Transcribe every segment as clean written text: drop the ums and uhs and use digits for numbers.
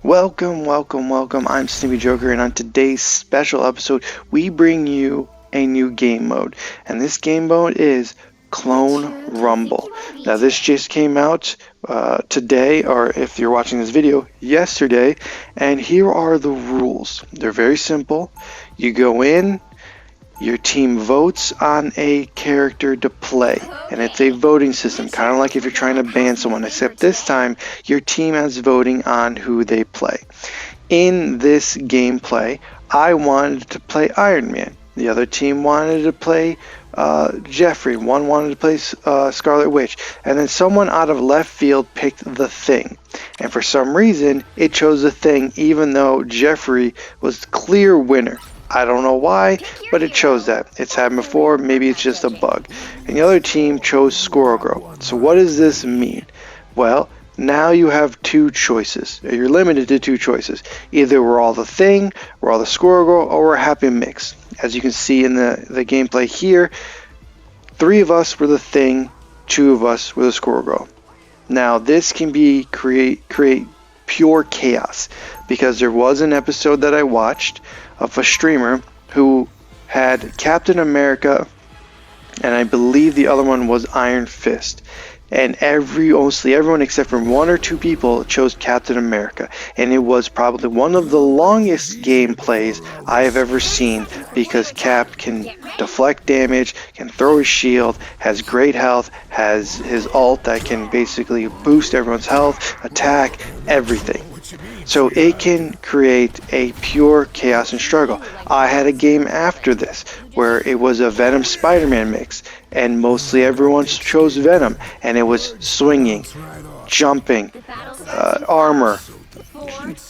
Welcome. I'm Snoopy Joker, and on today's special episode, we bring you a new game mode. And this game mode is Clone Rumble. Now, this just came out today, or if you're watching this video, yesterday. And here are the rules. They're very simple. You go in. Your team votes on a character to play, and it's a voting system, kind of like if you're trying to ban someone, except this time your team has voting on who they play. In this gameplay, I wanted to play Iron Man. The other team wanted to play Jeffrey. One wanted to play Scarlet Witch. And then someone out of left field picked The Thing. And for some reason, it chose The Thing, even though Jeffrey was the clear winner. I don't know why, but it chose that. It's happened before, maybe it's just a bug. And the other team chose Squirrel Girl. So what does this mean? Well, now you have two choices. You're limited to two choices. Either we're all The Thing, we're all the Squirrel Girl, or we're a happy mix. As you can see in the gameplay here, 3 of us were The Thing, 2 of us were the Squirrel Girl. Now this can be create pure chaos, because there was an episode that I watched of a streamer who had Captain America, and I believe the other one was Iron Fist. And mostly everyone except for 1 or 2 people chose Captain America. And it was probably one of the longest gameplays I have ever seen, because Cap can deflect damage, can throw his shield, has great health, has his ult that can basically boost everyone's health, attack, everything. So it can create a pure chaos and struggle. I had a game after this where it was a Venom Spider-Man mix, and mostly everyone chose Venom, and it was swinging, jumping, armor,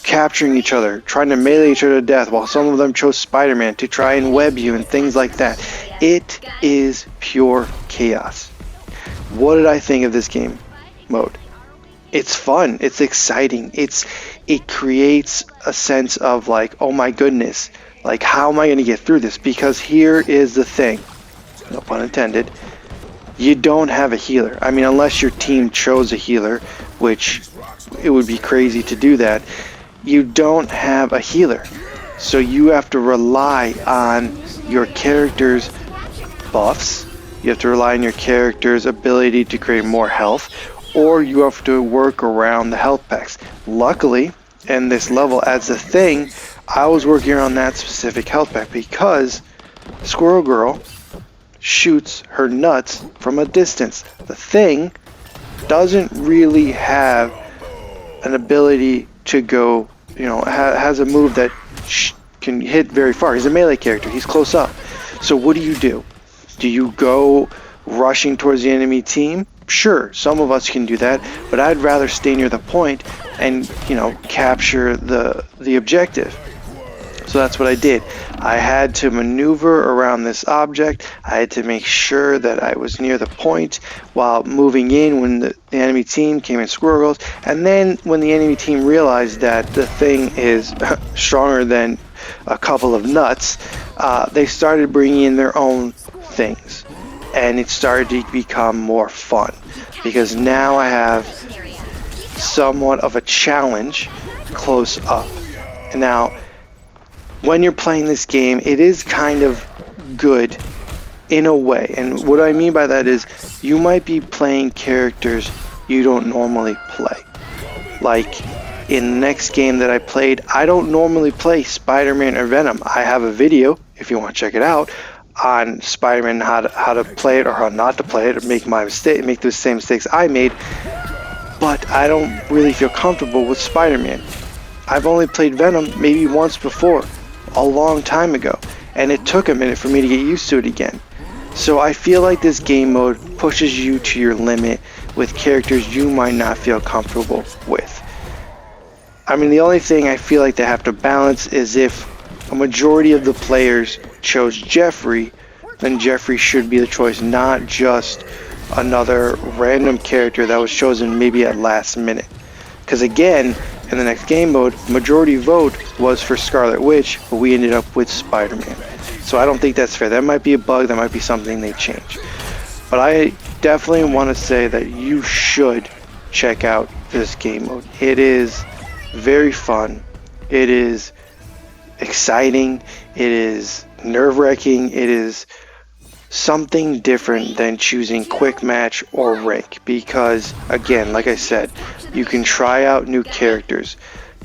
capturing each other, trying to melee each other to death, while some of them chose Spider-Man to try and web you and things like that. It is pure chaos. What did I think of this game mode? It's fun, it's exciting, it creates a sense of like, oh my goodness, like how am I going to get through this? Because here is the thing, no pun intended, you don't have a healer. I mean, unless your team chose a healer, which it would be crazy to do that, you don't have a healer. So you have to rely on your character's buffs, you have to rely on your character's ability to create more health, or you have to work around the health packs. Luckily, in this level as The Thing, I was working on that specific health pack because Squirrel Girl shoots her nuts from a distance. The Thing doesn't really have an ability to go, has a move that can hit very far. He's a melee character, he's close up. So what do? Do you go rushing towards the enemy team? Sure, some of us can do that, but I'd rather stay near the point and, capture the objective. So that's what I did. I had to maneuver around this object. I had to make sure that I was near the point while moving in when the enemy team came in Squirrel Girls. And then when the enemy team realized that The Thing is stronger than a couple of nuts, they started bringing in their own things. And it started to become more fun, because now I have somewhat of a challenge close up. Now, when you're playing this game, it is kind of good in a way. And what I mean by that is you might be playing characters you don't normally play. Like in the next game that I played, I don't normally play Spider-Man or Venom. I have a video, if you want to check it out, on Spider-Man, how to play it or how not to play it, or make the same mistakes I made, but I don't really feel comfortable with Spider-Man. I've only played Venom maybe once before, a long time ago, and it took a minute for me to get used to it again. So I feel like this game mode pushes you to your limit with characters you might not feel comfortable with. I mean, the only thing I feel like they have to balance is if a majority of the players chose Jeffrey, then Jeffrey should be the choice, not just another random character that was chosen maybe at last minute. Because again, in the next game mode, majority vote was for Scarlet Witch, but we ended up with Spider-Man. So I don't think that's fair. That might be a bug, that might be something they change. But I definitely want to say that you should check out this game mode. It is very fun. It is exciting. It is nerve-wracking. It is something different than choosing quick match or rank, because again, like I said, you can try out new characters.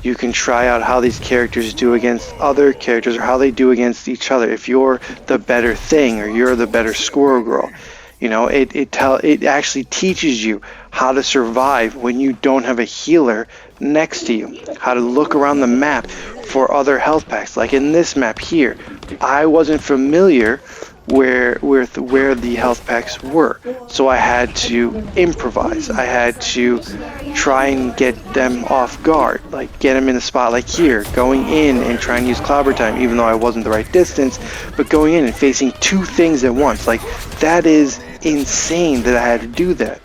You can try out how these characters do against other characters, or how they do against each other. If you're the better thing, or you're the better squirrel girl, you know, it actually teaches you how to survive when you don't have a healer next to you. How to look around the map for other health packs. Like in this map here, I wasn't familiar where the health packs were, so I had to improvise. I had to try and get them off guard, like get them in a spot like here, going in and try and use clobber time, even though I wasn't the right distance, but going in and facing two things at once. Like, that is insane that I had to do that.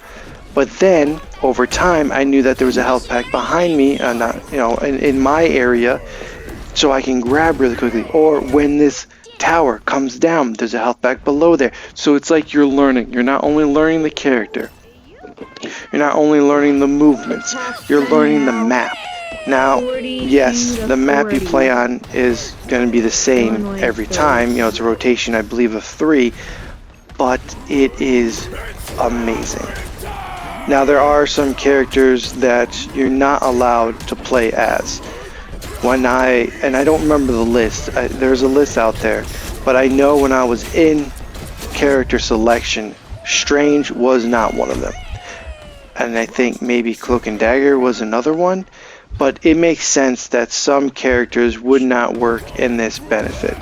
But then over time I knew that there was a health pack behind me, in my area, so I can grab really quickly. Or when this tower comes down, there's a health pack below there. So it's like you're learning. You're not only learning the character, you're not only learning the movements, you're learning the map. Now, yes, the map you play on is going to be the same every time. You know, it's a rotation, I believe, of 3, but it is amazing. Now, there are some characters that you're not allowed to play as. And I don't remember the list, there's a list out there, but I know when I was in character selection, Strange was not one of them. And I think maybe Cloak and Dagger was another one, but it makes sense that some characters would not work in this benefit.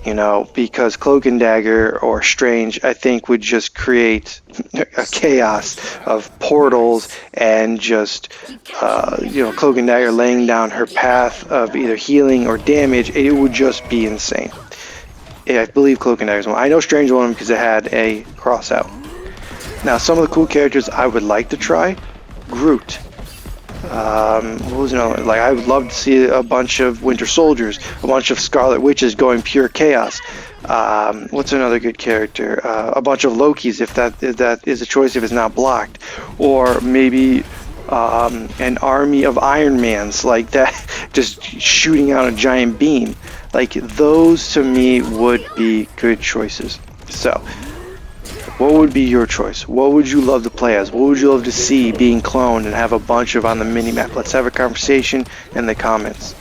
You know, because Cloak and Dagger or Strange, I think, would just create a chaos of portals and just, Cloak and Dagger laying down her path of either healing or damage. It would just be insane. I believe Cloak and Dagger is one. I know Strange one because it had a cross out. Now, some of the cool characters I would like to try, Groot. What was another one? Like, I would love to see a bunch of Winter Soldiers, a bunch of Scarlet Witches going pure chaos. What's another good character? A bunch of Lokis, if that is a choice, if it's not blocked, or maybe an army of Iron Mans like that, just shooting out a giant beam. Like, those to me would be good choices. So, what would be your choice? What would you love to play as? What would you love to see being cloned and have a bunch of on the minimap? Let's have a conversation in the comments.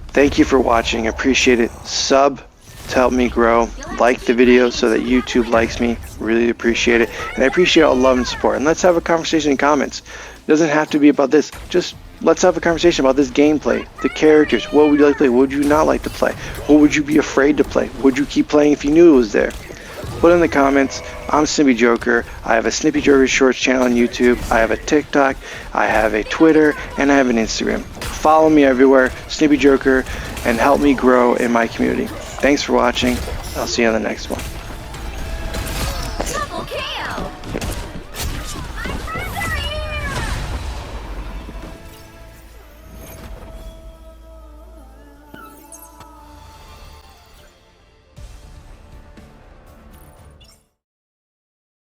Thank you for watching. I appreciate it. Sub to help me grow. Like the video so that YouTube likes me. Really appreciate it. And I appreciate all the love and support. And let's have a conversation in comments. It doesn't have to be about this. Just let's have a conversation about this gameplay, the characters. What would you like to play? What would you not like to play? What would you be afraid to play? Would you keep playing if you knew it was there? Put in the comments. I'm Snippy Joker. I have a Snippy Joker Shorts channel on YouTube. I have a TikTok. I have a Twitter, and I have an Instagram. Follow me everywhere, Snippy Joker, and help me grow in my community. Thanks for watching. I'll see you on the next one.